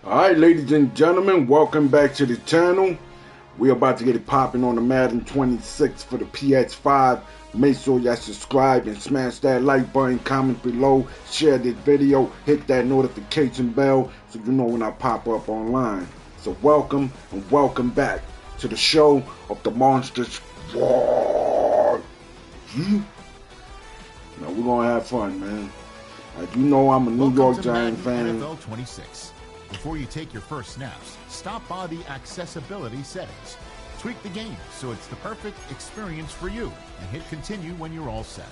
Alright, ladies and gentlemen, welcome back to the channel. We're about to get it popping on the Madden 26 for the PS5. Make sure y'all subscribe and smash that like button, comment below, share this video, hit that notification bell so you know when I pop up online. So welcome and welcome back to the show of the Monsters. Now we're gonna have fun, man. Like you know, I'm a New York Giants fan. NFL 26. Before you take your first snaps, stop by the accessibility settings. Tweak the game so it's the perfect experience for you, and hit continue when you're all set.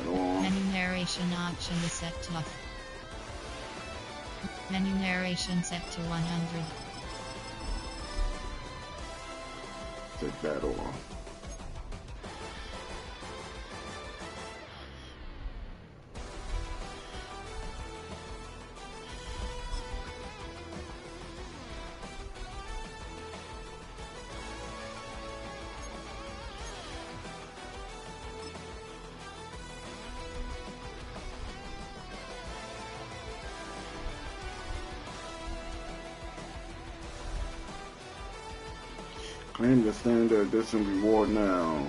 Menu narration option is set to off. Menu narration set to 100. Take that off. Claim the standard edition reward now.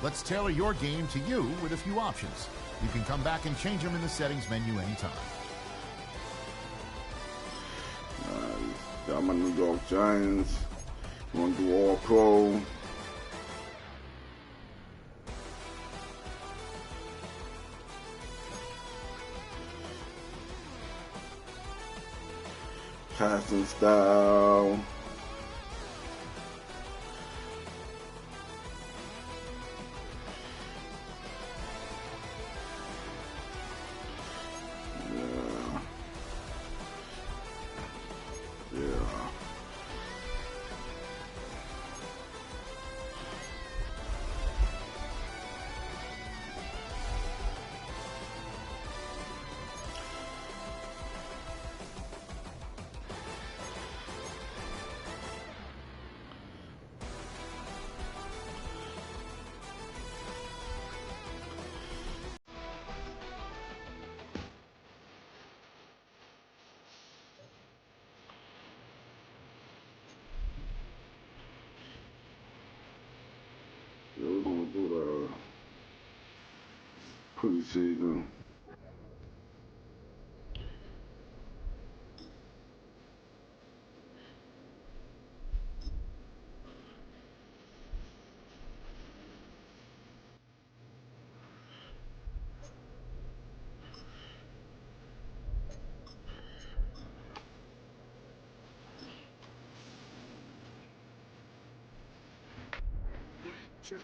Let's tailor your game to you with a few options. You can come back and change them in the settings menu anytime. Got my New York Giants. Gonna do all pro. Passing style. We're gonna do the preseason. Sure.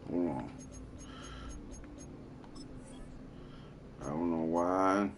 Hold on. I don't know why.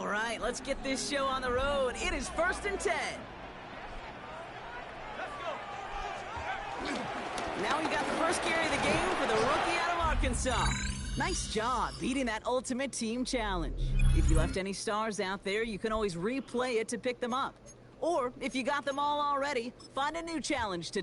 All right, let's get this show on the road. It is 1st and 10. Now we got the first carry of the game for the rookie out of Arkansas. Nice job beating that ultimate team challenge. If you left any stars out there, you can always replay it to pick them up. Or, if you got them all already, find a new challenge to...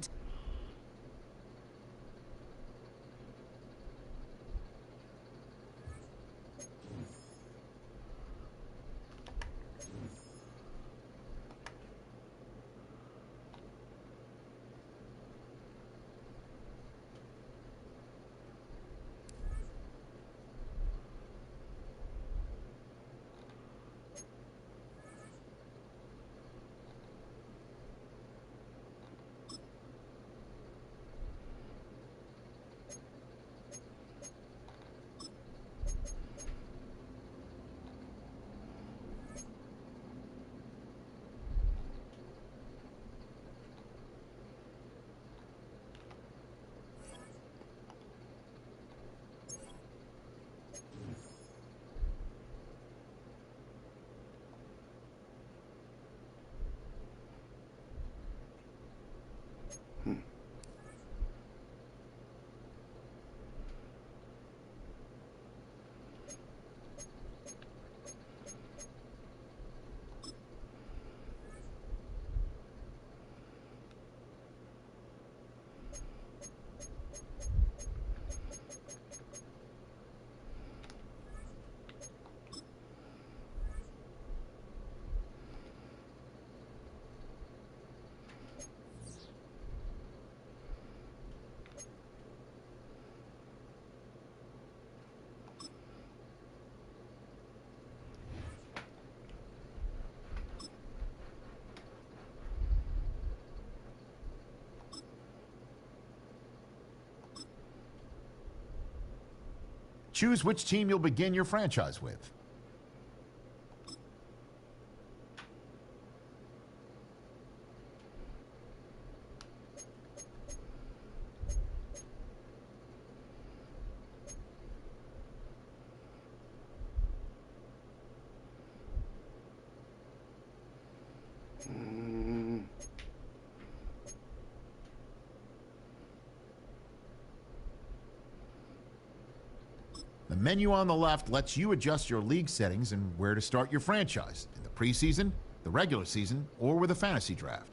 Choose which team you'll begin your franchise with. The menu on the left lets you adjust your league settings and where to start your franchise, in the preseason, the regular season, or with a fantasy draft.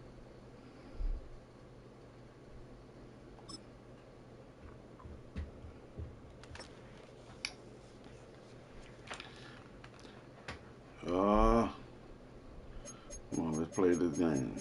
Come on, let's play this game.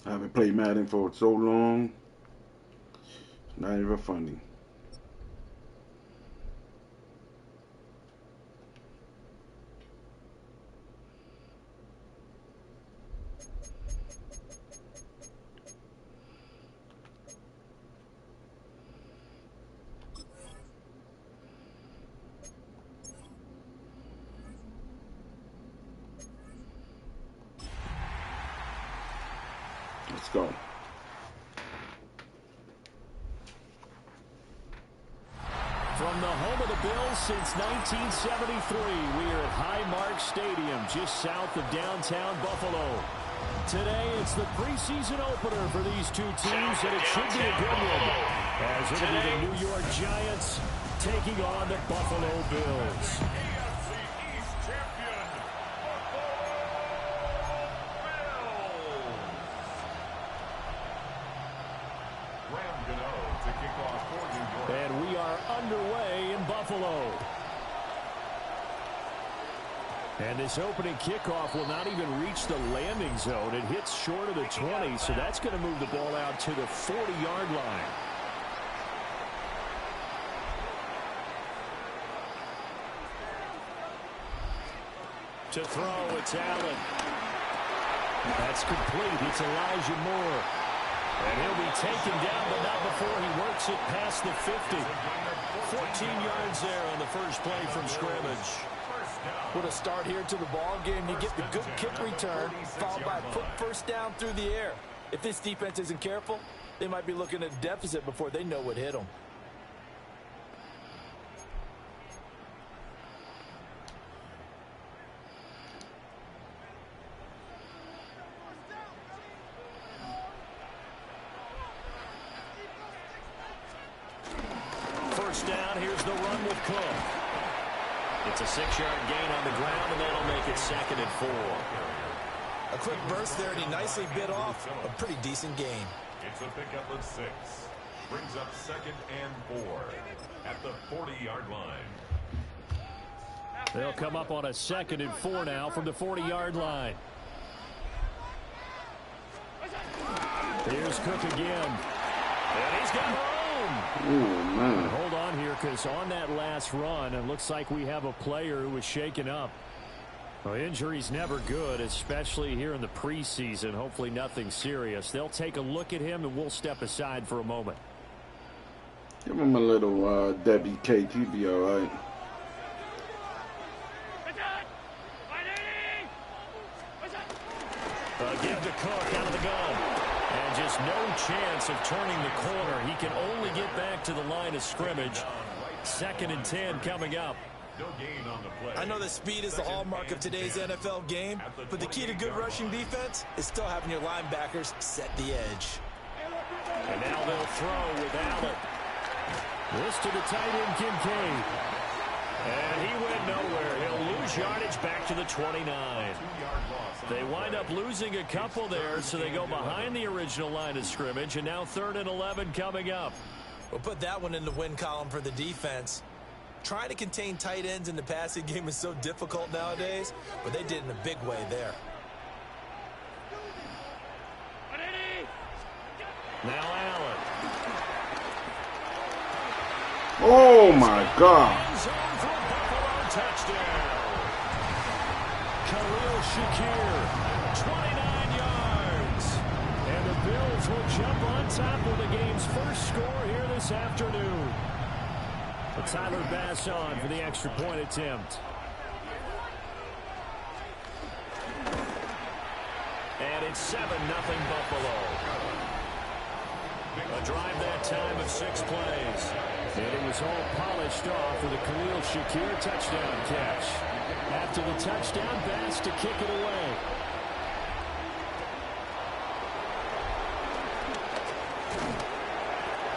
I haven't played Madden for so long. It's not even funny. Let's go. From the home of the Bills since 1973, we are at Highmark Stadium, just south of downtown Buffalo. Today, it's the preseason opener for these two teams, and it should be a good one, as it'll be the New York Giants taking on the Buffalo Bills. To kick off for Buffalo. And this opening kickoff will not even reach the landing zone. It hits short of the 20, so that's going to move the ball out to the 40-yard line. To throw, it's Allen. That's complete. It's Elijah Moore. And he'll be taken down, but not before he works it past the 50. 14 yards there on the first play from scrimmage. What a start here to the ball game. You get the good kick return, followed by a quick first down through the air. If this defense isn't careful, they might be looking at a deficit before they know what hit them. First down, here's the run with Cook. It's a 6-yard gain on the ground, and that'll make it 2nd and 4. A quick burst there, and he nicely bit off a pretty decent gain. It's a pickup of 6. Brings up 2nd and 4 at the 40-yard line. They'll come up on a 2nd and 4 now from the 40-yard line. Here's Cook again. And he's got home. Oh, man. Hold on here, because on that last run, it looks like we have a player who was shaken up. Well, injury's never good, especially here in the preseason. Hopefully nothing serious. They'll take a look at him, and we'll step aside for a moment. Give him a little Debbie cake. He'll be all right. Give to Cook out of the gun. And just no chance of turning the corner. He can only get back to the line of scrimmage. 2nd and 10 coming up. I know that speed is the hallmark of today's NFL game, but the key to good rushing defense is still having your linebackers set the edge. And now they'll throw with Allen. This to the tight end, Kincaid. And he went nowhere. He'll lose yardage back to the 29. They wind up losing a couple there, so they go behind the original line of scrimmage, and now 3rd and 11 coming up. We'll put that one in the win column for the defense. Trying to contain tight ends in the passing game is so difficult nowadays, but they did in a big way there. Now Allen. Oh, my God. Touchdown. Khalil Shakir, 29 yards. And the Bills will jump on top of the game's first score here this afternoon. But Tyler Bass on for the extra point attempt. And it's 7-0 Buffalo. A drive that time of 6 plays. And it was all polished off with a Khalil Shakir touchdown catch. After the touchdown, Bass to kick it away.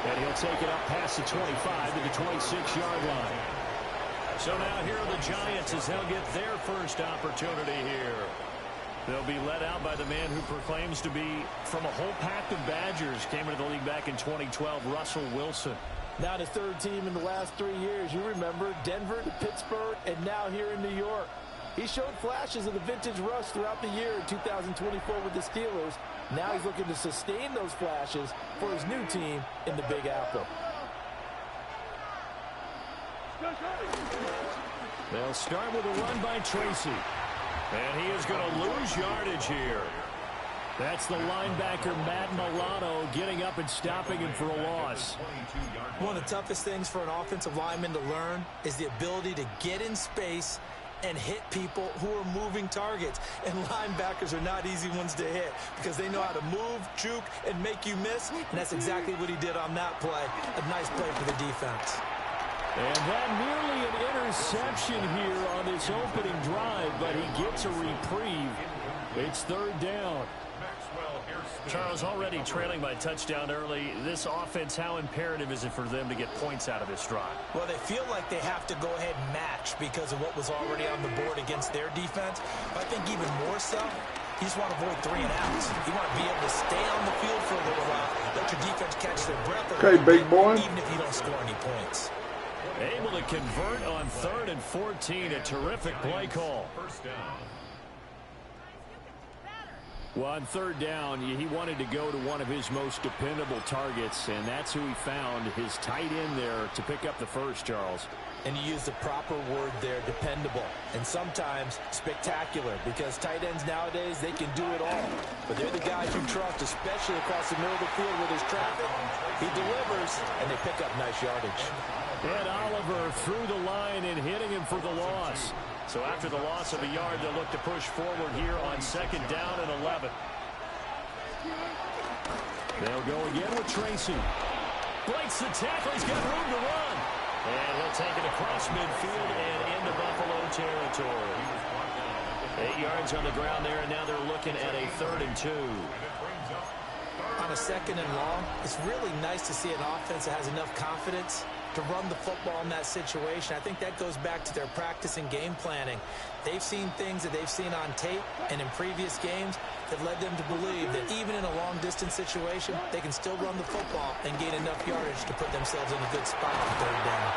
And he'll take it up past the 25 to the 26-yard line. So now here are the Giants as they'll get their first opportunity here. They'll be led out by the man who proclaims to be from a whole pack of Badgers. Came into the league back in 2012, Russell Wilson. Now the 3rd team in the last 3 years. You remember Denver to Pittsburgh and now here in New York. He showed flashes of the vintage rush throughout the year in 2024 with the Steelers. Now he's looking to sustain those flashes for his new team in the Big Apple. They'll start with a run by Tracy. And he is going to lose yardage here. That's the linebacker, Matt Milano, getting up and stopping him for a loss. One of the toughest things for an offensive lineman to learn is the ability to get in space and hit people who are moving targets. And linebackers are not easy ones to hit because they know how to move, juke, and make you miss. And that's exactly what he did on that play. A nice play for the defense. And that nearly an interception here on this opening drive, but he gets a reprieve. It's 3rd down. Charles, already trailing by touchdown early. This offense, how imperative is it for them to get points out of this drive? Well, they feel like they have to go ahead and match because of what was already on the board against their defense. But I think even more so, you just want to avoid 3 and outs. You want to be able to stay on the field for a little while, let your defense catch their breath a little bit, big boy. even if you don't score any points. Able to convert on 3rd and 14. A terrific play call. First down. Well, on 3rd down, he wanted to go to one of his most dependable targets, and that's who he found, his tight end there, to pick up the first, Charles. And you use the proper word there, dependable, and sometimes spectacular, because tight ends nowadays, they can do it all. But they're the guys you trust, especially across the middle of the field where there's traffic. He delivers, and they pick up nice yardage. And Oliver through the line and hitting him for the loss. So after the loss of a yard, they'll look to push forward here on 2nd down and 11. They'll go again with Tracy. Breaks the tackle. He's got room to run. And he'll take it across midfield and into Buffalo territory. 8 yards on the ground there, and now they're looking at a 3rd and 2. On a 2nd and long, it's really nice to see an offense that has enough confidence to run the football in that situation. I think that goes back to their practice and game planning. They've seen things that they've seen on tape and in previous games that led them to believe that even in a long-distance situation, they can still run the football and gain enough yardage to put themselves in a good spot for 3rd down.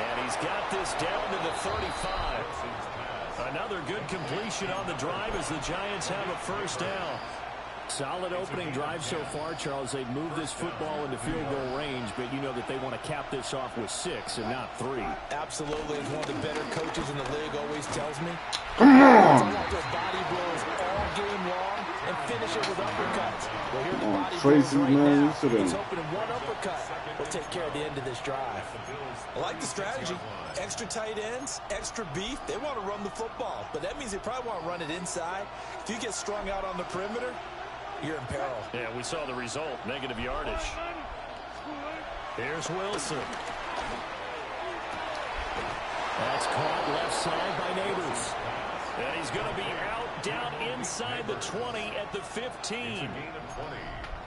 And he's got this down to the 35. Another good completion on the drive as the Giants have a 1st down. Solid opening drive so far, Charles. They've moved this football into field goal range, but you know that they want to cap this off with 6 and not 3. Absolutely. As one of the better coaches in the league always tells me, Come on. I want their body blows all game long and finish it with uppercuts. Well, here the body Tracy, blows right man, now. you He's hoping in one uppercut will take care of the end of this drive. I like the strategy. Extra tight ends, extra beef. They want to run the football, but that means they probably want to run it inside. If you get strung out on the perimeter, you're in peril. Yeah, we saw the result. Negative yardage. Here's Wilson. That's caught left side by Neighbors. And he's going to be out down inside the 20 at the 15.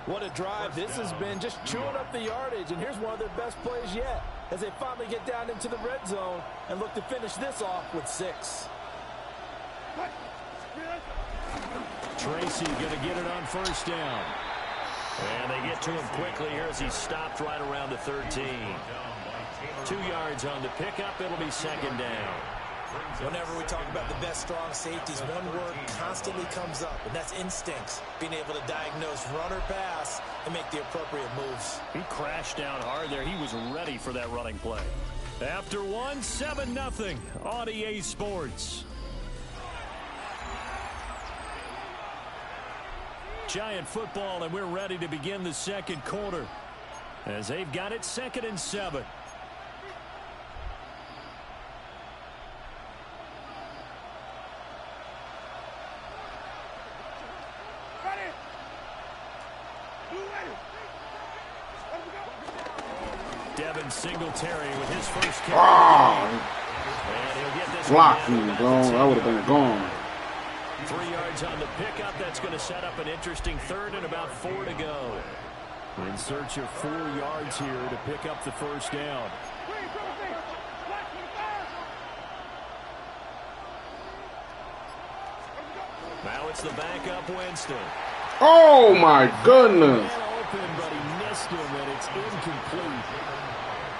What a drive this has been, just chewing up the yardage. And here's one of their best plays yet as they finally get down into the red zone and look to finish this off with 6. Tracy going to get it on 1st down. And they get to him quickly here as he stopped right around the 13. 2 yards on the pickup. It'll be 2nd down. Whenever we talk about the best strong safeties, one word constantly comes up, and that's instincts. Being able to diagnose run or pass and make the appropriate moves. He crashed down hard there. He was ready for that running play. After 1, 7-0 on EA Sports. Giant football, and we're ready to begin the 2nd quarter as they've got it 2nd and 7. Devin Singletary with his first carry. And he'll get this block me, bro. I would have been gone. 3 yards on the pickup. That's going to set up an interesting 3rd and about 4 to go. In search of 4 yards here to pick up the 1st down. Now it's the backup Winston. Oh my goodness. Open, but he missed him, and it's incomplete.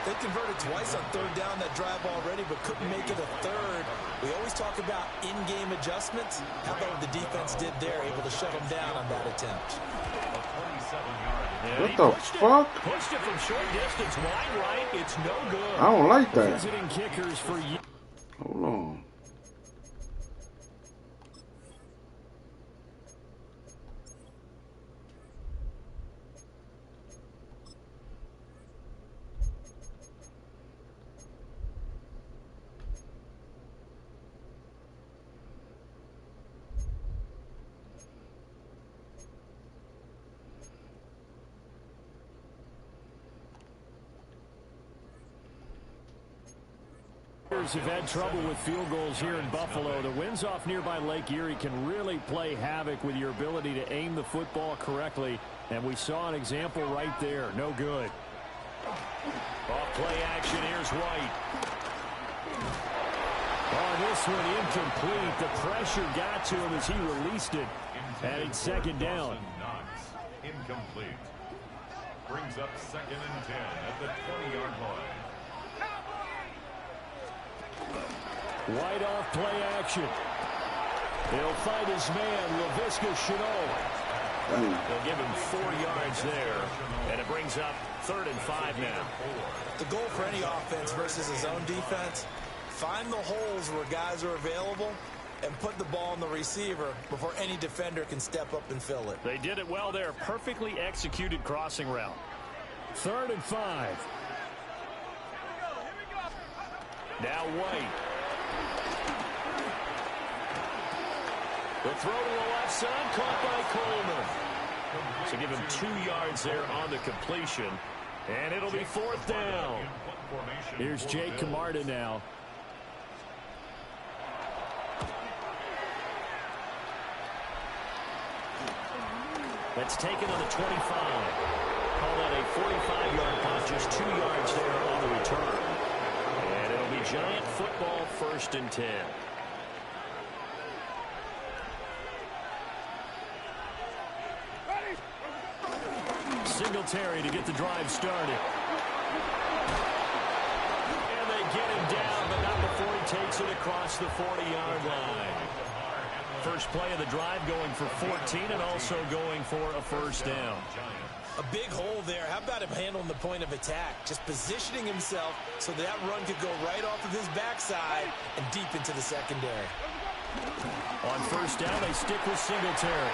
They converted twice on 3rd down that drive already, but couldn't make it a 3rd. We always talk about in-game adjustments. How about what the defense did there, able to shut them down on that attempt? Yeah, what the fuck? Pushed it from short distance, wide right. It's no good. I don't like that. Visiting kickers for you. Hold on. Have had trouble with field goals here in Buffalo. The winds off nearby Lake Erie can really play havoc with your ability to aim the football correctly, and we saw an example right there. No good. Off play action. Here's White. Oh, this one incomplete. The pressure got to him as he released it, and it's 2nd down. Incomplete. Brings up 2nd and 10 at the 20-yard line. Wide off play action. He'll find his man, LaVisca Chenault. They'll give him 4 yards there, and it brings up 3rd and 5 now. The goal for any offense versus his own defense, find the holes where guys are available and put the ball on the receiver before any defender can step up and fill it. They did it well there. Perfectly executed crossing route. 3rd and 5. Now White. The throw to the left side, caught by Coleman. So give him 2 yards there on the completion. And it'll be 4th down. Here's Jake Camarda now. That's taken on the 25. Call that a 45-yard punt, just 2 yards there on the return. And it'll be Giant football, 1st and 10. Singletary to get the drive started. And they get him down, but not before he takes it across the 40-yard line. First play of the drive going for 14 and also going for a 1st down. A big hole there. How about him handling the point of attack? Just positioning himself so that run could go right off of his backside and deep into the secondary. On 1st down, they stick with Singletary.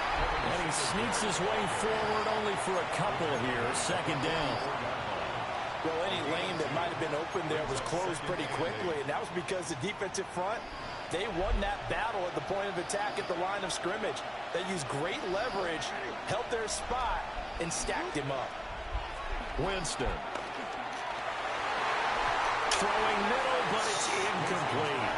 And he sneaks his way forward only for a couple here. 2nd down. Well, any lane that might have been open there was closed pretty quickly, and that was because the defensive front, they won that battle at the point of attack at the line of scrimmage. They used great leverage, held their spot, and stacked him up. Winston. Throwing middle, but it's incomplete.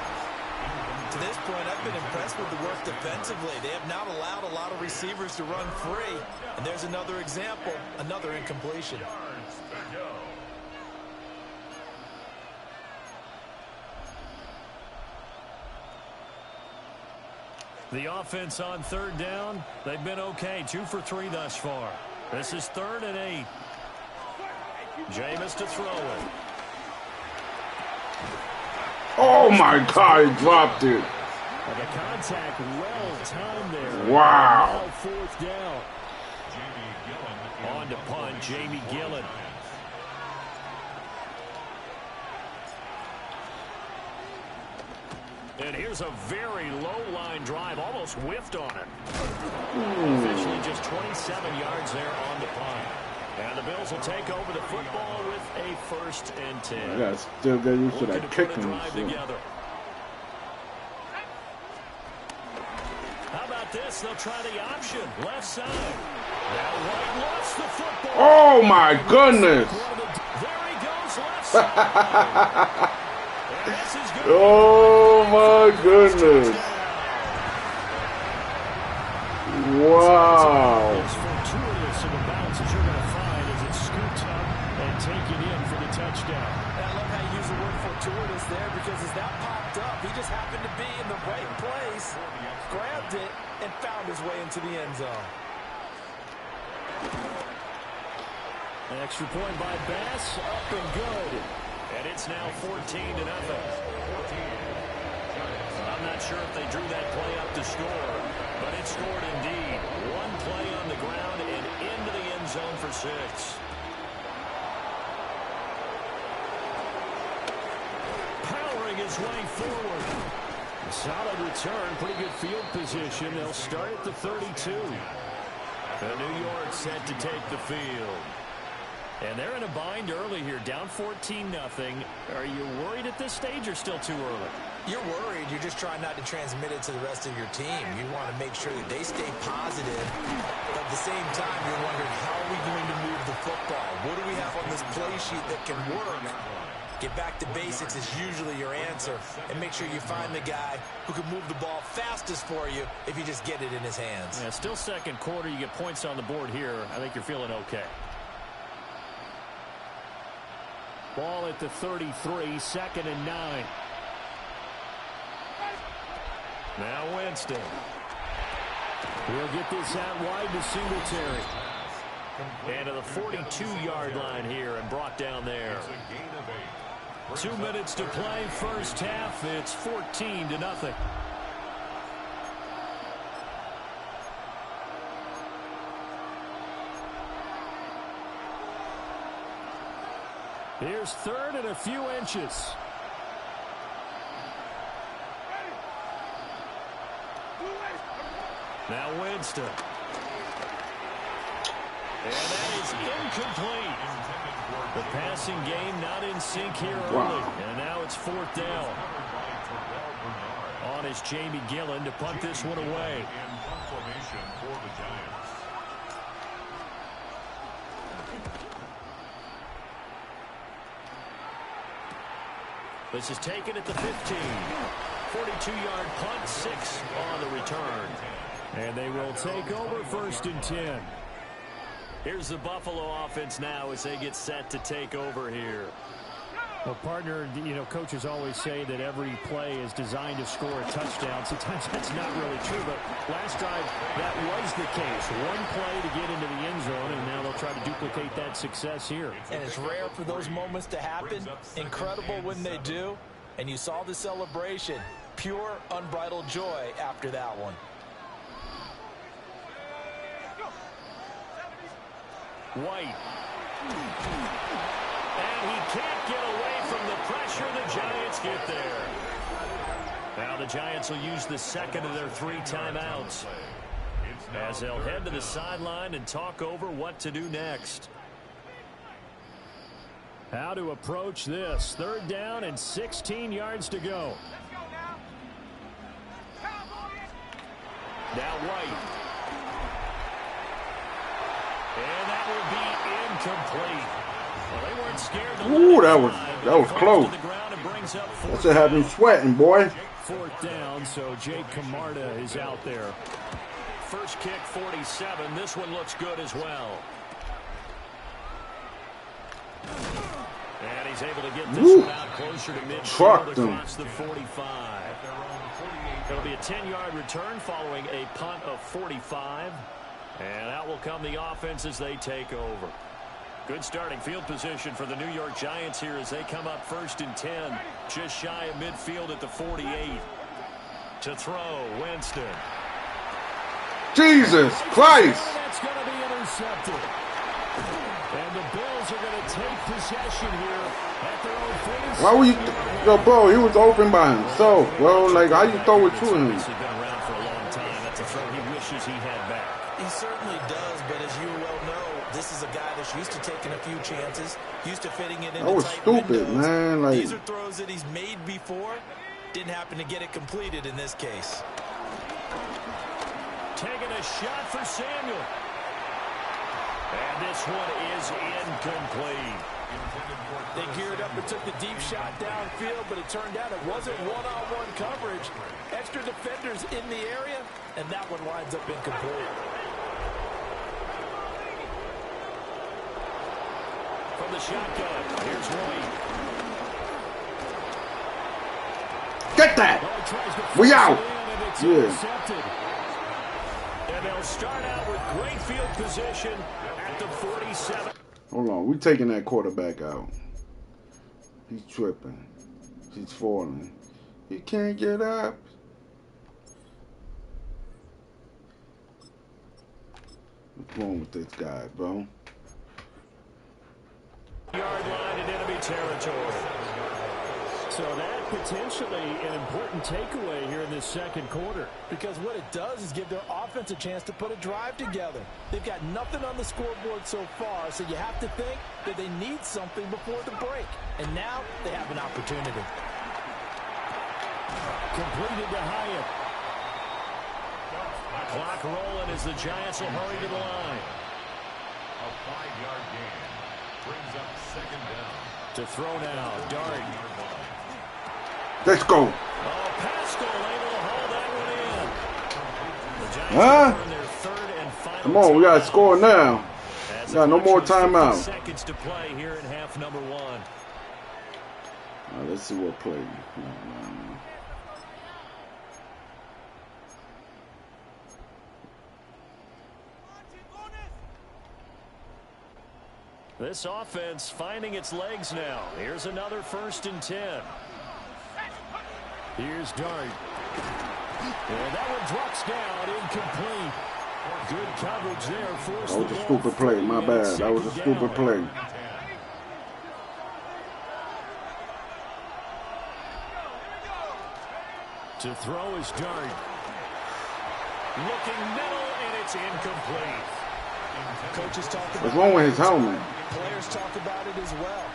To this point, I've been impressed with the work defensively. They have not allowed a lot of receivers to run free. And there's another example, another incompletion. The offense on 3rd down, they've been okay. 2 for 3 thus far. This is 3rd and 8. Jameis to throw it. Oh my God, he dropped it. And the contact well timed there. Wow. Now 4th down. On to punt, Jamie Gillen. And here's a very low-line drive, almost whiffed on it. Officially just 27 yards there on the punt. And the Bills will take over the football with a 1st and 10. Yeah, still get used to that kicking. How about this? They'll try the option. Left side. Now White lost the football. Oh my goodness. There he goes, left side. Oh my goodness. Wow. As fortuitous of a bounce as you're going to find as it's scooped up and taken in for the touchdown. And I love how you use the word fortuitous there, because as that popped up, he just happened to be in the right place, grabbed it, and found his way into the end zone. An extra point by Bass, up and good. And it's now 14-0. I'm not sure if they drew that play up to score, but it scored indeed. One play on the ground and into the end zone for 6. Powering his way forward. A solid return, pretty good field position. They'll start at the 32. And New York set to take the field. And they're in a bind early here, down 14-0. Are you worried at this stage or still too early? You're worried. You're just trying not to transmit it to the rest of your team. You want to make sure that they stay positive. But at the same time, you're wondering, how are we going to move the football? What do we have on this play sheet that can work? Get back to basics is usually your answer. And make sure you find the guy who can move the ball fastest for you if you just get it in his hands. Yeah, still 2nd quarter. You get points on the board here. I think you're feeling okay. Ball at the 33, 2nd and 9. Now Winston. We'll get this out wide to Singletary. And to the 42-yard line here and brought down there. 2 minutes to play, first half. It's 14-0. Here's third and a few inches. Now Winston. And that is incomplete. The passing game not in sync here early. And now it's fourth down. On is Jamie Gillen to punt this one away. This is taken at the 15. 42-yard punt, 6 on the return. And they will take over first and 10. Here's the Buffalo offense now as they get set to take over here. Well, partner, you know, coaches always say that every play is designed to score a touchdown. Sometimes that's not really true, but last drive, that was the case. One play to get into the end zone, and now they'll try to duplicate that success here. And it's rare for those moments to happen. Incredible when they do. And you saw the celebration. Pure, unbridled joy after that one. White. And he can't get away from the pressure. The Giants get there. Now the Giants will use the second of their 3 timeouts as they'll head to the sideline and talk over what to do next. How to approach this. Third down and 16 yards to go. Now White. And that will be incomplete. Well, they weren't scared to ooh, that was close. That's what had me sweating, boy. Fourth down, so Jake Camarda is out there. First kick, 47. This one looks good as well. And he's able to get this one out closer to midfield across the 45. It'll be a 10-yard return following a punt of 45. And out will come the offense as they take over. Good starting field position for the New York Giants here as they come up first and 10. Just shy of midfield at the 48. To throw, Winston. Jesus Christ! That's going to be intercepted. And the Bills are going to take possession here at their own 46. Why were you... Yo, bro, he was open by himself, bro. Like, how you throw it to him? He's been around for a long time. That's a throw he wishes he had back. He certainly does, but as you well know, this is a guy that's used to taking a few chances, used to fitting it into that was tight stupid, windows. man. Like, these are throws that he's made before. Didn't happen to get it completed in this case. Taking a shot for Samuel. And this one is incomplete. They geared up and took the deep shot downfield, but it turned out it wasn't one-on-one coverage. Extra defenders in the area, and that one winds up incomplete. From the shotgun, here's White. get that! We out! Yeah. And they'll start out with great field position at the 47. Hold on, we taking that quarterback out. He's tripping. He's falling. He can't get up. What's wrong with this guy, bro? Yard line in enemy territory. So that potentially an important takeaway here in this second quarter. Because what it does is give their offense a chance to put a drive together. They've got nothing on the scoreboard so far, so you have to think that they need something before the break. And now they have an opportunity. Completed to Hyatt. Clock rolling as the Giants will hurry to the line. A 5-yard gain brings up second down. To throw now, Dart. Let's go. Oh, Pascal able to hold that one in. The Giants Huh? earn their third and final. Come on, we gotta score now. We got no more timeout. Seconds to play here in half number one. All right, let's see what play. This offense finding its legs now. Here's another 1st and 10. Here's Dart. And that one drops down, incomplete. Good coverage there. That was a stupid play, my bad. That was a stupid play. To throw is Dart. Looking middle, and it's incomplete. Coaches talk about What's wrong with his helmet? Players talk about it as well.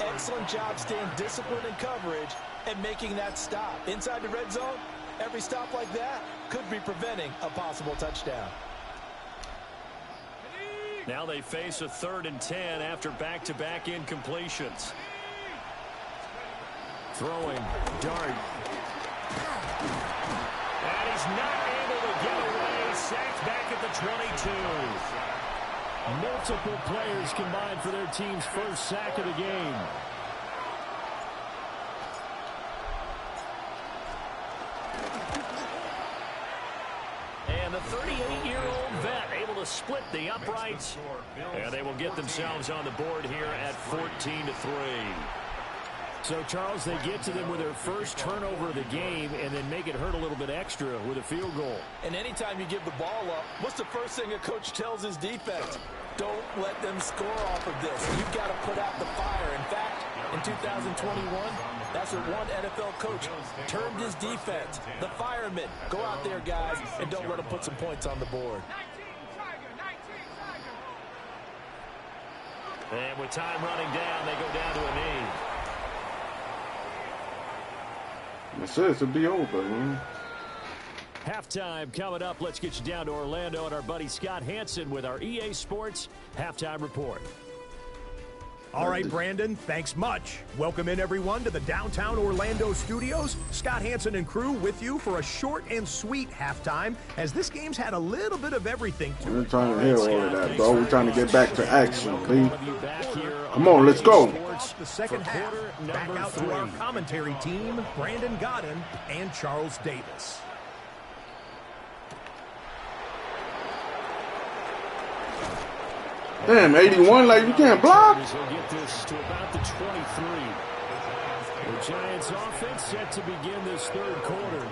Excellent job staying disciplined in coverage and making that stop. Inside the red zone, every stop like that could be preventing a possible touchdown. Now they face a 3rd and 10 after back-to-back incompletions. Throwing, Dart. And he's not able to get away. Sacked back at the 22. Multiple players combined for their team's first sack of the game. And the 38-year-old vet able to split the uprights. And they will get themselves on the board here at 14-3. So, Charles, they get to them with their first turnover of the game and then make it hurt a little bit extra with a field goal. And anytime you give the ball up, what's the first thing a coach tells his defense? Don't let them score off of this. You've got to put out the fire. In fact, in 2021, that's what one NFL coach termed his defense, the firemen. Go out there, guys, and don't let them put some points on the board. And with time running down, they go down to a knee. It says to be over, man. Halftime coming up. Let's get you down to Orlando and our buddy Scott Hansen with our EA Sports Halftime Report. All right, Brandon, thanks much. Welcome in, everyone, to the downtown Orlando studios. Scott Hansen and crew with you for a short and sweet halftime, as this game's had a little bit of everything to it. We're trying to hear all of that, bro. We're trying to get back to action, B. Come on, let's go. The second half, back out to our commentary team, Brandon Godden and Charles Davis. Damn, 81, like you can't block. He'll get this to about the 23. The Giants offense set to begin this third quarter.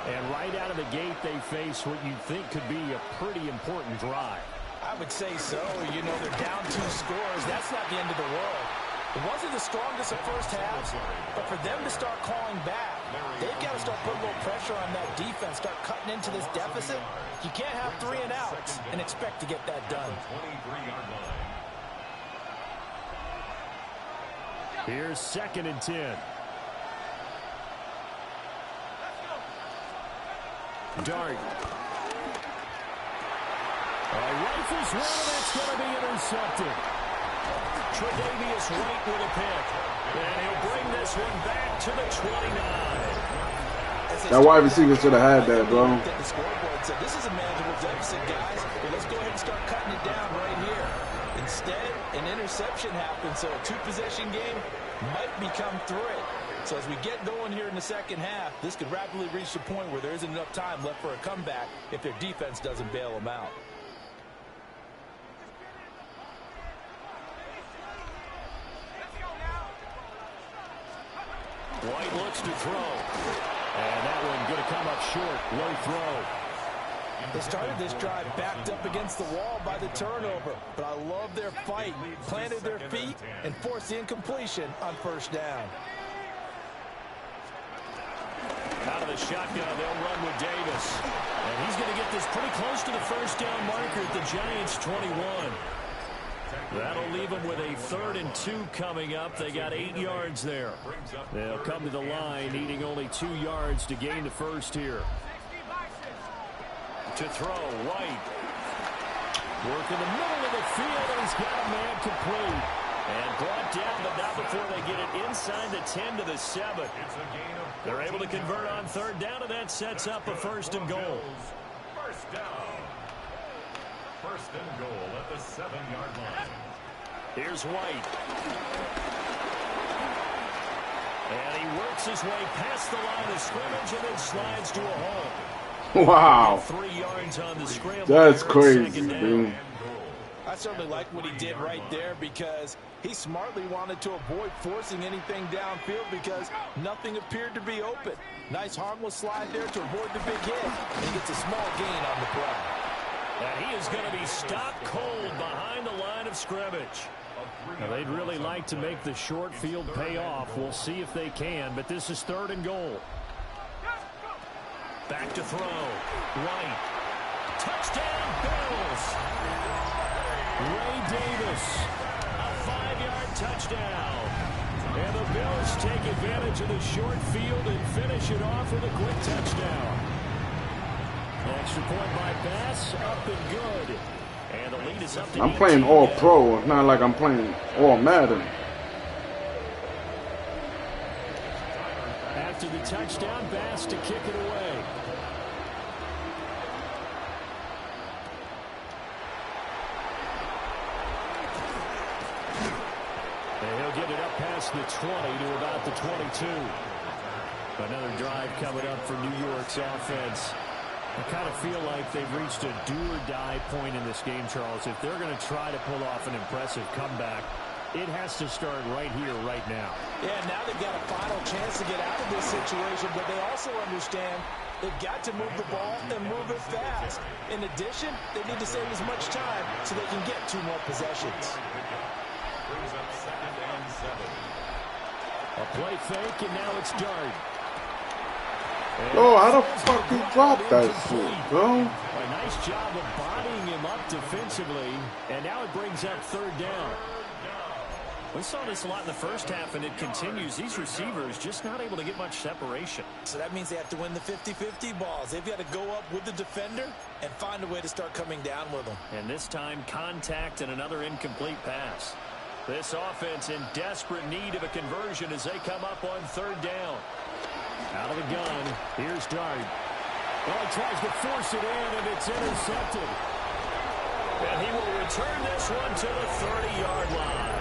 And right out of the gate, they face what you think could be a pretty important drive. I would say so. You know, they're down 2 scores. That's not the end of the world. It wasn't the strongest of first halves, but for them to start calling back, they've got to start putting a little pressure on that defense, start cutting into this deficit. You can't have 3 and outs and expect to get that done. Here's 2nd and 10. Dart. Rifles one, and it's going to be intercepted. Tre'Davious White with a pick. And he'll bring this one back to the 29. That wide receiver should have had that, bro. The scoreboard said, this is a manageable deficit, guys. Well, let's go ahead and start cutting it down right here. Instead, an interception happens, so a 2-possession game might become 3. So as we get going here in the second half, this could rapidly reach the point where there isn't enough time left for a comeback if their defense doesn't bail them out. White looks to throw. And that one going to come up short. Low throw. They started this drive backed up against the wall by the turnover, but I love their fight. Planted their feet and forced the incompletion on first down. Out of the shotgun, they'll run with Davis. And he's going to get this pretty close to the first down marker at the Giants' 21. That'll leave them with a 3rd and 2 coming up. They got 8 yards there. They'll come to the line, needing only 2 yards to gain the first here. To throw, White. Work in the middle of the field, and he's got a man complete. And brought down, but not before they get it inside the 10 to the 7. They're able to convert on 3rd down, and that sets up a 1st and goal. First down. 1st and goal at the 7-yard line. Here's White. And he works his way past the line of scrimmage and then slides to a hole. Wow. 3 yards on the scramble. That's crazy, dude. I certainly like what he did right there because he smartly wanted to avoid forcing anything downfield because nothing appeared to be open. Nice harmless slide there to avoid the big hit. And he gets a small gain on the play. And he is going to be stopped cold behind the line of scrimmage. Now, they'd really like to make the short field pay off. We'll see if they can, but this is 3rd and goal. Back to throw. Right. Touchdown, Bills. Ray Davis, a 5-yard touchdown. And the Bills take advantage of the short field and finish it off with a quick touchdown. An extra point by Bass, up and good. And the lead is up to 18. I'm playing all pro. It's not like I'm playing all Madden. After the touchdown, Bass to kick it away. And he'll get it up past the 20 to about the 22. Another drive coming up for New York's offense. I kind of feel like they've reached a do-or-die point in this game, Charles. If they're going to try to pull off an impressive comeback, it has to start right here, right now. Yeah, now they've got a final chance to get out of this situation, but they also understand they've got to move the ball and move it fast. In addition, they need to save as much time so they can get 2 more possessions. Brings up 2nd and 7. A play fake, and now it's Dart. Oh, how the fuck he dropped that shit, bro? A nice job of bodying him up defensively, and now it brings up 3rd down. We saw this a lot in the first half, and it continues. These receivers just not able to get much separation. So that means they have to win the 50-50 balls. They've got to go up with the defender and find a way to start coming down with them. And this time, contact and another incomplete pass. This offense in desperate need of a conversion as they come up on 3rd down. Out of the gun, here's Dart. Well, he tries to force it in, and it's intercepted. And he will return this one to the 30-yard line.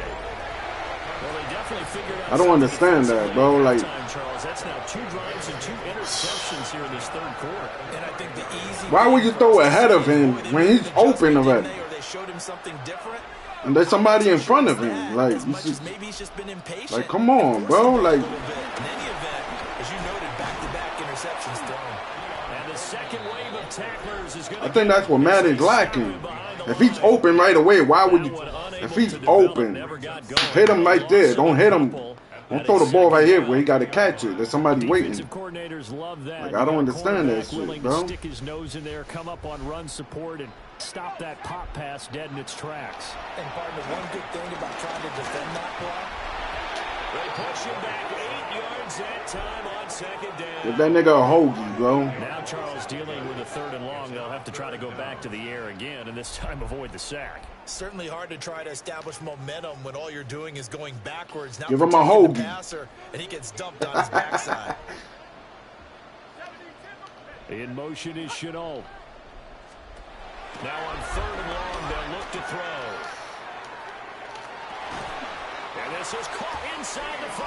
Well, they definitely figured out. I don't understand that, bro. Like, Charles, that's now 2 drives and 2 interceptions here in this 3rd quarter. And I think the easy. why would you throw ahead of him when he's open already? Or they showed him something different. And there's somebody in front of him. Like, maybe he's just been impatient. like, come on, bro. Like, In any event, as you noted, back-to-back interceptions thrown. And the second wave of tacklers is going to. I think that's what Madden's lacking. If he's open right away, why would you? If he's open, hit him right there. Don't hit him. Don't throw the ball right here where he got to catch it. There's somebody waiting. Like, I don't understand that shit, bro. Stick his nose in there, come up on run support, and stop that pop pass dead in its tracks. And partner, one good thing about trying to defend that play, they push him back 8 yards that time on 2nd down. Give that nigga a hoagie, bro. Now Charles dealing with a 3rd and long. They'll have to try to go back to the air again, and this time avoid the sack. certainly hard to try to establish momentum when all you're doing is going backwards. Now give him a hoagie. Passer, and he gets dumped on his backside. In motion is Chenault. Now on 3rd and long, they'll look to throw. And this is caught inside the 5.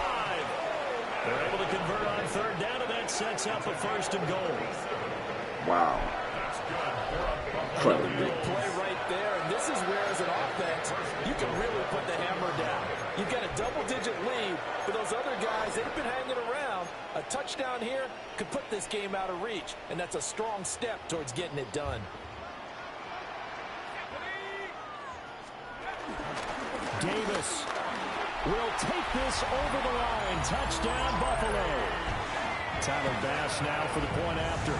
They're able to convert on 3rd down, and that sets up a 1st and goal. Wow. A big play right there, and this is where, as an offense, you can really put the hammer down. You've got a double-digit lead, but those other guys, they've been hanging around. A touchdown here could put this game out of reach, and that's a strong step towards getting it done. Davis will take this over the line. Touchdown, Buffalo. Tyler Bass now for the point after.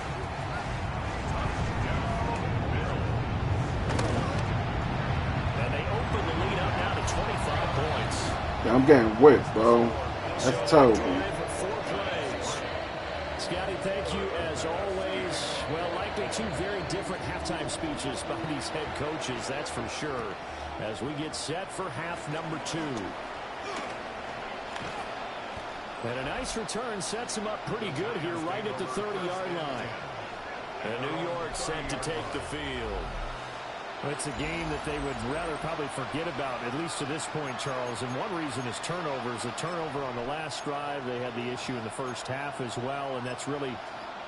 And they open the lead up now to 25 points. Yeah, I'm getting whipped, bro. That's terrible. 4 plays. Scotty, thank you as always. Well, likely 2 very different halftime speeches by these head coaches, that's for sure, as we get set for half number 2. And a nice return sets him up pretty good here right at the 30-yard line. And New York set to take the field. Well, it's a game that they would rather probably forget about, at least to this point, Charles. And one reason is turnovers. A turnover on the last drive. They had the issue in the first half as well, and that's really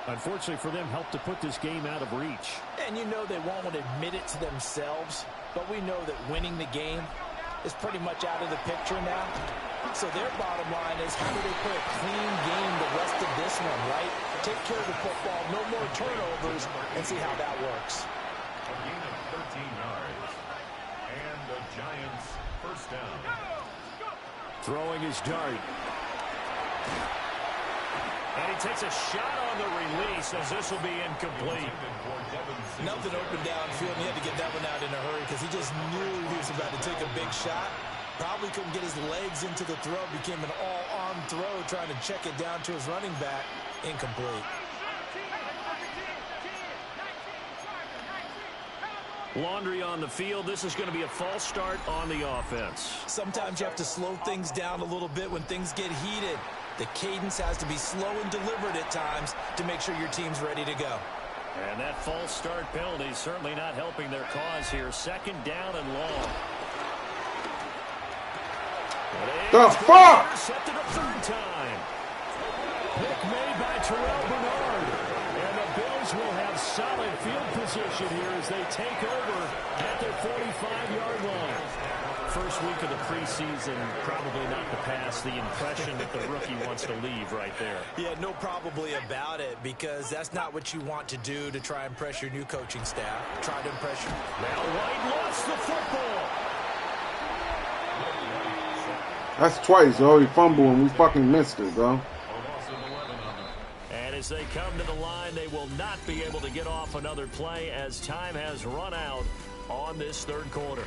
unfortunately for them, helped to put this game out of reach. And you know they won't admit it to themselves, but we know that winning the game is pretty much out of the picture now. So their bottom line is, how do they play a clean game the rest of this one, right? Take care of the football, no more turnovers, and see how that works. A gain of 13 yards. And the Giants first down. Throwing his dart. And he takes a shot on the release as this will be incomplete. Nothing open downfield, and he had to get that one out in a hurry because he just knew he was about to take a big shot. Probably couldn't get his legs into the throw. Became an all-arm throw, trying to check it down to his running back. Incomplete. Laundry on the field. This is going to be a false start on the offense. Sometimes you have to slow things down a little bit when things get heated. The cadence has to be slow and deliberate at times to make sure your team's ready to go. And that false start penalty certainly not helping their cause here. Second down and long. The fuck? Intercepted a third time. Pick made by Terrell Bernard. And the Bills will have solid field position here as they take over at their 45-yard line. First week of the preseason, probably not to pass the impression that the rookie wants to leave right there. Yeah, no probably about it, because that's not what you want to do to try and impress your new coaching staff. Try to impress your... Now White lost the football. That's twice, yo. He fumbled and we fucking missed it, bro. And as they come to the line, they will not be able to get off another play as time has run out on this third quarter.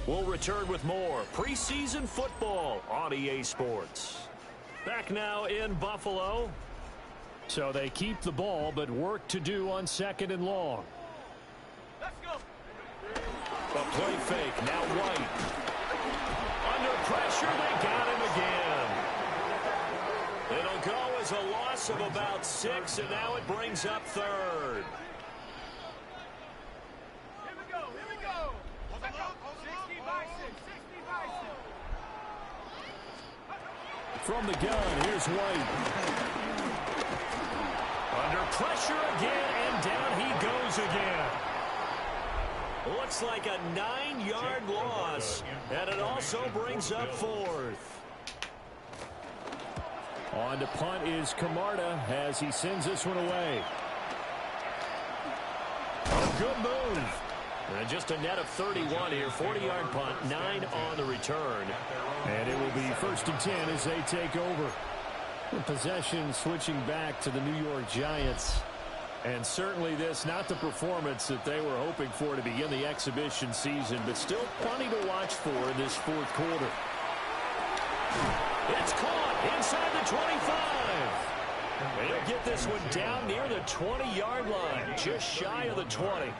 We'll return with more preseason football on EA Sports. Back now in Buffalo. So they keep the ball, but work to do on second and long. Let's go. A play fake. Now White. Under pressure, they got him again. It'll go as a loss of about 6, and now it brings up third. Here we go. 60 by 6. From the gun, here's White. Under pressure again, and down he goes again. Looks like a 9-yard loss, and it also brings up fourth. On to punt is Camarda as he sends this one away. A good move. And just a net of 31 here, 40-yard punt, 9 on the return. And it will be 1st and 10 as they take over. The possession switching back to the New York Giants. And certainly this, not the performance that they were hoping for to begin the exhibition season, but still plenty to watch for in this fourth quarter. It's caught inside the 25. They'll get this one down near the 20-yard line, just shy of the 20.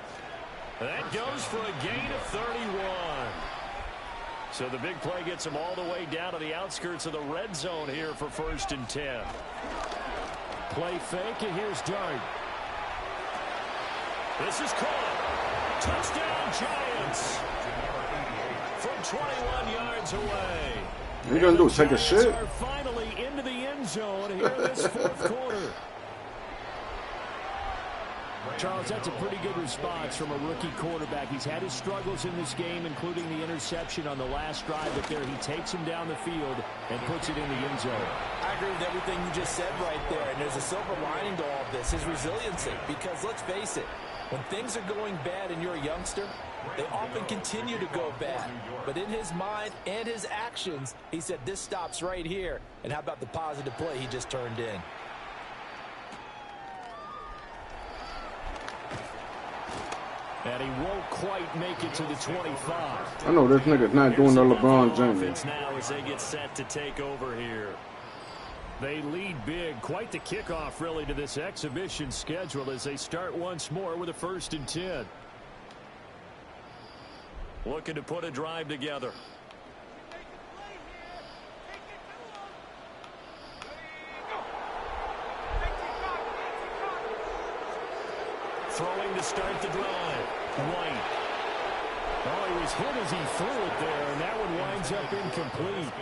That goes for a gain of 31. So the big play gets them all the way down to the outskirts of the red zone here for 1st and 10. Play fake, and here's Dart. This is caught. Touchdown, Giants. From 21 yards away. What you gonna do, take a shit? Are finally into the end zone here in this fourth quarter. Charles, that's a pretty good response from a rookie quarterback. He's had his struggles in this game, including the interception on the last drive, but there he takes him down the field and puts it in the end zone. I agree with everything you just said right there, and there's a silver lining to all of this, his resiliency, because let's face it, when things are going bad and you're a youngster, they often continue to go bad. But in his mind and his actions, he said, this stops right here. And how about the positive play he just turned in? And he won't quite make it to the 25. I know this nigga's not doing the LeBron James. Now as they get set to take over here. They lead big. Quite the kickoff, really, to this exhibition schedule as they start once more with a 1st and 10. Looking to put a drive together. Throwing to start the drive. White. Oh, he was hit as he threw it there, and that one winds up incomplete.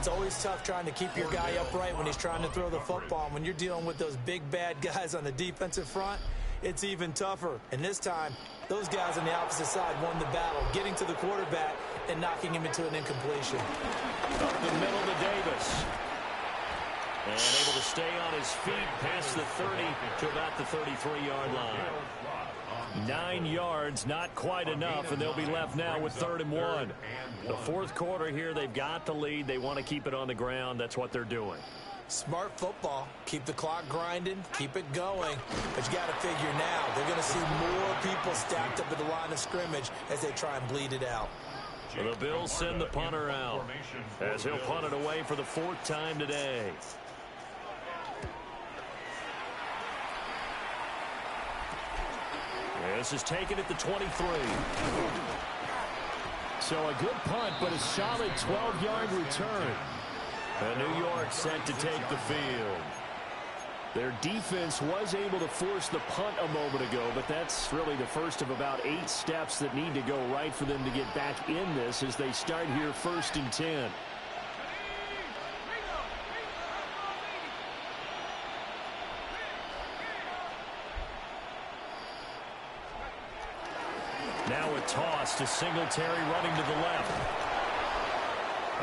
It's always tough trying to keep your guy upright when he's trying to throw the football. And when you're dealing with those big, bad guys on the defensive front, it's even tougher. And this time, those guys on the opposite side won the battle, getting to the quarterback and knocking him into an incompletion. Up the middle to Davis. And able to stay on his feet past the 30 to about the 33-yard line. 9 yards, not quite enough, and they'll be left now with 3rd and 1. The fourth quarter here, they've got the lead. They want to keep it on the ground. That's what they're doing. Smart football. Keep the clock grinding. Keep it going. But you got to figure now, they're going to see more people stacked up at the line of scrimmage as they try and bleed it out. So the Bills send the punter out as he'll punt it away for the 4th time today. This is taken at the 23. So a good punt, but a solid 12-yard return. And New York set to take the field. Their defense was able to force the punt a moment ago, but that's really the first of about 8 steps that need to go right for them to get back in this as they start here 1st and 10. Now a toss to Singletary running to the left.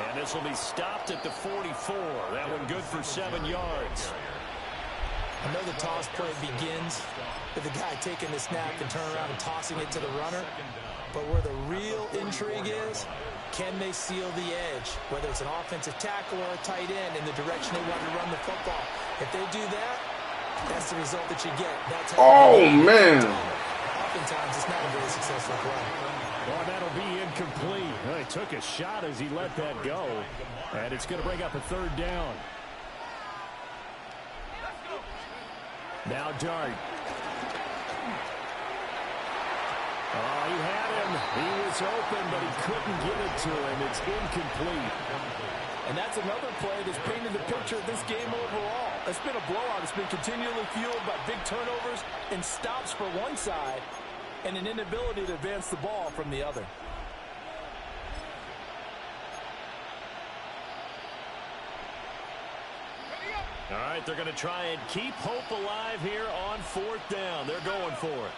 And this will be stopped at the 44. That one good for 7 yards. I know the toss play begins with the guy taking the snap and turning around and tossing it to the runner. But where the real intrigue is, can they seal the edge? Whether it's an offensive tackle or a tight end in the direction they want to run the football. If they do that, that's the result that you get. That's how man. Oftentimes, it's not a very successful play. Well, that'll be incomplete. Well, he took a shot as he let that go. And it's going to bring up a 3rd down. Now Dart. Oh, he had him. He was open, but he couldn't get it to him. It's incomplete. And that's another play that's painted the picture of this game overall. It's been a blowout. It's been continually fueled by big turnovers and stops for one side and an inability to advance the ball from the other. All right, they're going to try and keep hope alive here on 4th down. They're going for it.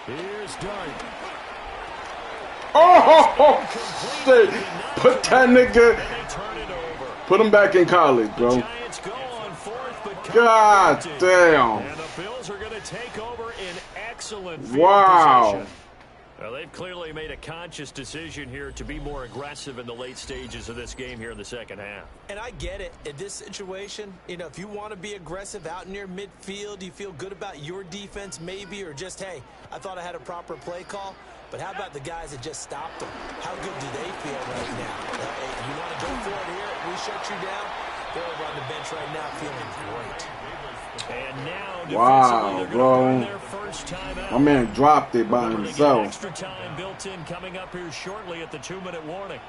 Here's Dart. Oh, shit. Put that nigga. Put him back in college, bro. God damn. And the Bills are going to take over in excellent field position. Well, they've clearly made a conscious decision here to be more aggressive in the late stages of this game here in the second half. And I get it. In this situation, you know, if you want to be aggressive out near midfield, you feel good about your defense maybe, or just, hey, I thought I had a proper play call. But how about the guys that just stopped them? How good do they feel right now? You want to go for it here? We shut you down. They're over on the bench right now feeling great. And now, wow, bro. Their first time out. My man dropped it by himself. Extra time built in coming up here shortly at the 2-minute warning.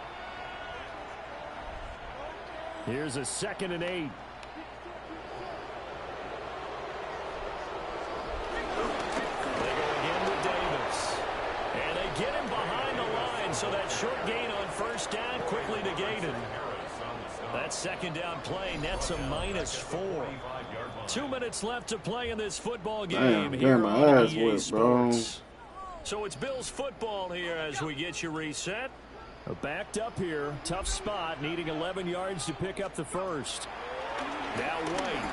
Here's a 2nd and 8. They go again with Davis. And they get him behind the line, so that short gain on 1st down quickly negated. That 2nd down play nets a -4. 2 minutes left to play in this football game. Damn, my ass whipped, bro. So it's Bills football here as we get you reset. Backed up here. Tough spot. Needing 11 yards to pick up the first. Now White.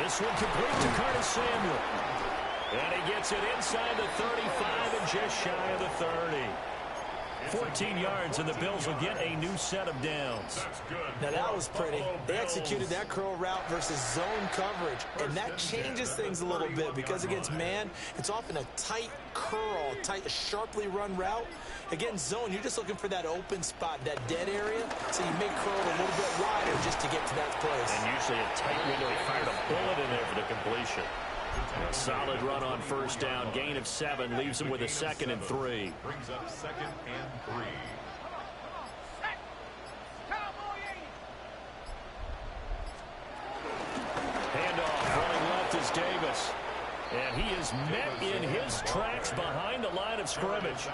This one complete to Curtis Samuel. And he gets it inside the 35 and just shy of the 30. 14 yards, and the Bills will get a new set of downs. Now, that was pretty. They executed that curl route versus zone coverage, and that changes things a little bit because against man, it's often a tight curl, tight, sharply run route. Against zone, you're just looking for that open spot, that dead area, so you may curl a little bit wider just to get to that place. And usually a tight window. He fired a bullet in there for the completion. A solid run on 1st down. Gain of 7 leaves him with a 2nd and 3. Brings up 2nd and 3. Handoff running left is Davis. And he is met in his tracks behind the line of scrimmage.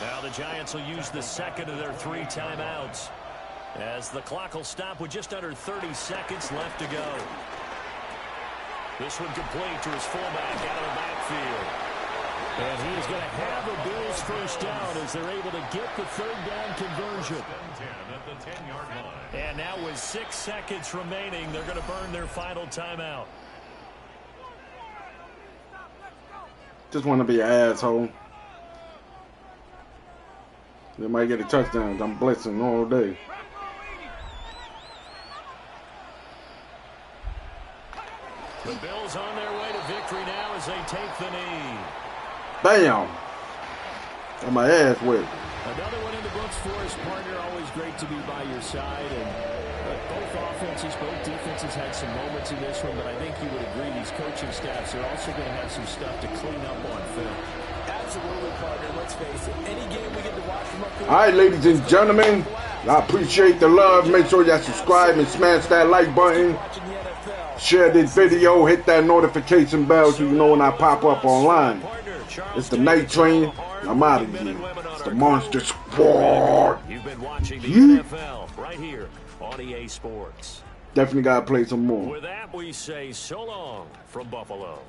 Now the Giants will use the second of their 3 timeouts, as the clock will stop with just under 30 seconds left to go. This one complete to his fullback out of the backfield. And he is going to have a Bills first down as they're able to get the 3rd down conversion. And now with 6 seconds remaining, they're going to burn their final timeout. Just want to be an asshole. They might get a touchdown. I'm blitzing all day. The Bills on their way to victory now as they take the knee. Bam! Got my ass wet. Another one in the books for his partner. Always great to be by your side. And both offenses, both defenses had some moments in this one, but I think you would agree these coaching staffs are also going to have some stuff to clean up on film. Absolutely, partner. Let's face it. Any game we get to watch from up here. All right, ladies and gentlemen, I appreciate the love. Make sure y'all subscribe and smash that like button. Share this video, hit that notification bell so you know when I pop up online. It's the Night Train. I'm out of here. It's the Monster Squad. You've been watching the NFL right here on EA Sports. Definitely gotta play some more. With that, we say so long from Buffalo.